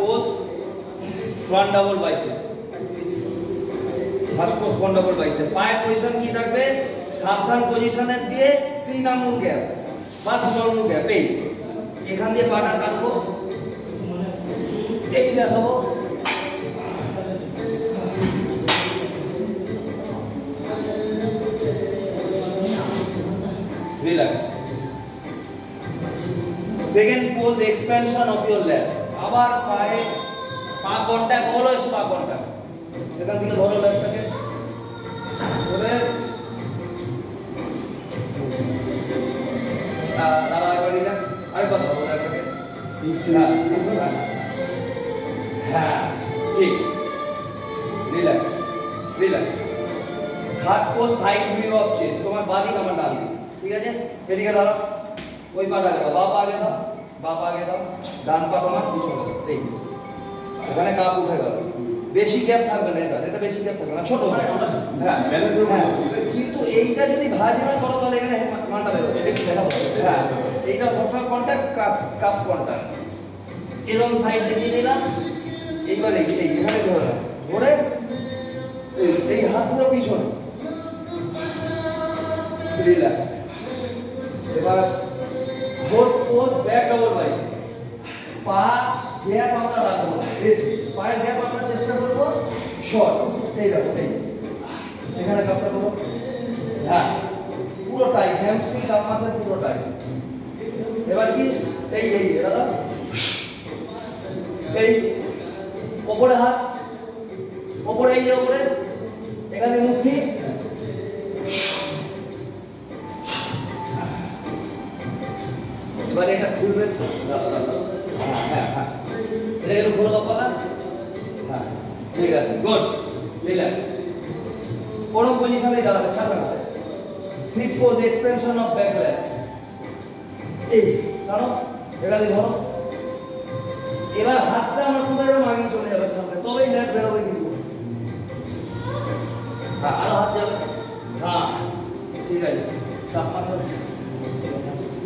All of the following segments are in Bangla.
Pose front double bicep, first pose front double bicep. পায়ের পজিশন কি থাকবে? সাবধান পজিশনের দিয়ে 3 আঙুল গ্যাপ বা 2 আঙুল গ্যাপ। এই এখান দিয়ে পাটা কাটবো, এই দেখাবো, relax. Second pose expansion of your ল্যাট। আবার পায়ে পা কন্টাক্ট, অলওয়েজ পা কন্টাক্ট। এখান থেকে ধরো ল্যাটটাকে ধরে দাঁড়া, একবার রিল্যাক্স। আরেকবার ধরো ল্যাটটাকে। হ্যাঁ ঠিক, relax relax. Third pose side view of chest, তোমার বাঁ দিক আমার ডান দিক, ঠিক আছে? এদিকে ধরো, ওই পাটা আগে দাও, বাঁ পা আগে দাও, বাঁ পা আগে দাও, ডান পা তোমার পিছনে দাও। এই এখানে কাপ উঠে গেল, বেশি গ্যাপ থাকবে না, এটা বেশি গ্যাপ থাকবে না, ছোট। হ্যাঁ কিন্তু এইটা যদি ভাঁজ না করো তাহলে এখানে মানটা বেরোবে। হ্যাঁ এইটা সবসময় কন্ট্যাক্ট, কাপ কন্ট্যাক্ট। এরকম সাইড দেখিয়ে নিলাম। এইবার এখানে ধরে ধরে এই হাত পুরো পিছনে, রিল্যাক্স। এবার fourth pose back double bicep. পা গ্যাপ আমরা রাখবো না, বেশি পায়ের গ্যাপ আমরা চেষ্টা করবো শর্ট। এই দেখো, এই এখানে কাপটা করো, হ্যাঁ পুরো টাইট, হ্যামস্ট্রিং কাপ মাসেল পুরো টাইট। এবার কি এই দাদা, এই ওপরে হাত, ওপরে, এই যে ওপরে, এখানে মুঠি, এবারে এটা খুলবে, হ্যাঁ হ্যাঁ এটা একটু ঘুরো কপালা, হ্যাঁ ঠিক আছে, গুড, রিল্যাক্স। কোন পজিশনে দাঁড়াবে, ছাড়বে না। Fifth pose expansion of back leg. এই কারণ এখানে ধরো, এবার হাতটা আমার কোথায় এরকম আগেই চলে যাবে সামনে, তবেই লেগ বেরোবে কিন্তু। হ্যাঁ আরো হাত যাবে, হ্যাঁ ঠিক আছে,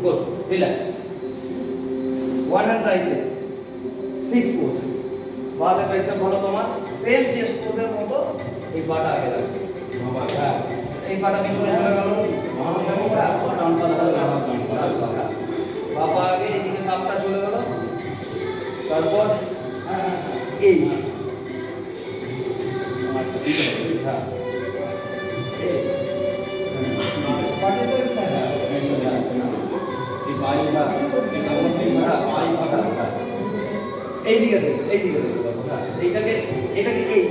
good, relax. One hand tricep, six pose. বাঁ হাতের ট্রাইসেপ ধরো তোমার, সেম চেস্ট পোজের মতো এই পাটা আগে রাখবে। হ্যাঁ এই পাটা পিছনে চলে গেল, বাবা আগে, এদিকে কাপটা চলে গেল, তারপর এই হ্যাঁ এই দিকে দেখো, এই দিকে দেখো, এইটাকে এটাকে এই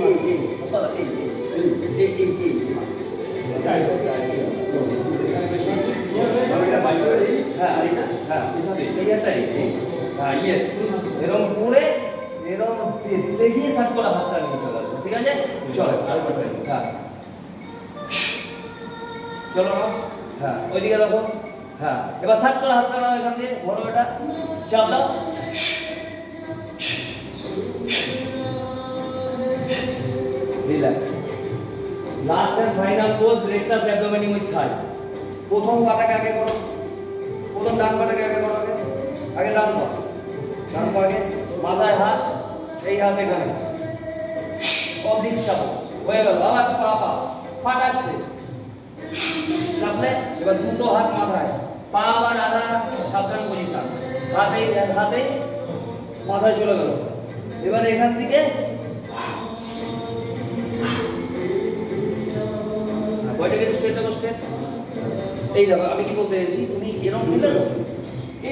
এরকম করে এরকম দেখিয়ে সাত করে হাতটা নিয়ে চলে আসবে, ঠিক আছে? চলো আরেকবার, হ্যাঁ চলো, হ্যাঁ ওইদিকে দেখো, হ্যাঁ এবার সাত করে হাতটা নাও, এখান দিয়ে ধরো, এটা চাপ দাও, relax. Last and final pose rectus abdominis with thigh. প্রথম পাটাকে আগে করো, প্রথম ডান পাটাকে আগে করো, আগে ডান পা, ডান পা আগে, মাথায় হাত, এই হাত এখানে অবলিক চাপো, হয়ে গেল। আবার পা টাকছে, চাপলে এবার দুটো হাত মাথায়, পা আবার আধা সাবধান পজিশন, হাতে মাথায় চলে গেল। এবার এখান থেকে বডিকে স্ট্রেট রাখো, স্ট্রেট। এই দেখো আমি কি বলতে চাইছি, তুমি এরকম নিলে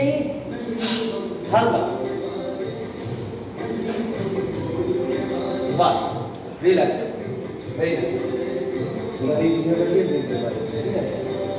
এই হালকা, বাস, রিল্যাক্স, ভেরি নাইস। এই ভিডিওটা দিয়ে দেখতে পারো, ঠিক আছে?